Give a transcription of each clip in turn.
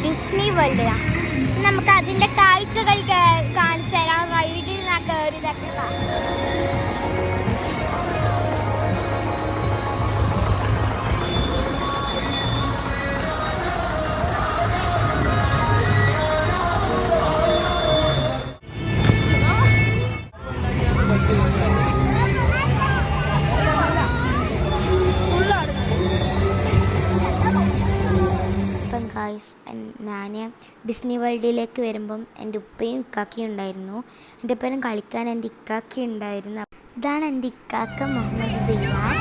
Disney വേൾഡിലാണ്. നമുക്ക് അതിൻ്റെ കാഴ്ചകൾ കാണിച്ചു തരാം. റൈഡിൽ കയറിയതൊക്കെ. ഗായ്സ്, ഞാൻ ഡിസ്നി വേൾഡിലേക്ക് വരുമ്പം എൻ്റെ ഉപ്പയും ഇക്കാക്കയും ഉണ്ടായിരുന്നു. എൻ്റെ ഒപ്പം കളിക്കാൻ എൻ്റെ ഇക്കാക്കി ഉണ്ടായിരുന്നു. ഇതാണ് എൻ്റെ ഇക്കാക്ക മുഹമ്മദ് സിയാൻ.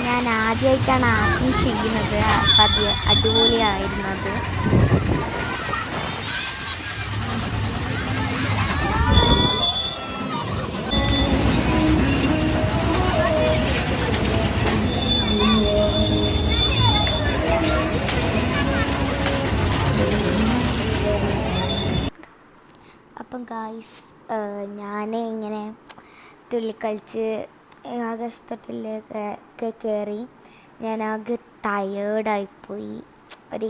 ഞാൻ ആദ്യമായിട്ടാണ് ആക്ടിങ് ചെയ്യുന്നത്. അപ്പം അത് അടിപൊളിയായിരുന്നു. അത് അപ്പം ഗായ്സ്, ഞാൻ ഇങ്ങനെ തുള്ളിക്കളിച്ച് ആകാശത്തൊട്ടിലൊക്കെ കയറി ഞാൻ ആകെ ടയേർഡായിപ്പോയി. ഒരു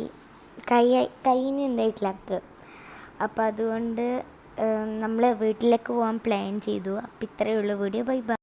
കയ്യിന് എന്തായിട്ടില്ല. അപ്പം അതുകൊണ്ട് നമ്മൾ വീട്ടിലേക്ക് പോകാൻ പ്ലാൻ ചെയ്തു. അപ്പം ഇത്രയേ ഉള്ളൂ വീഡിയോ. Bye bye.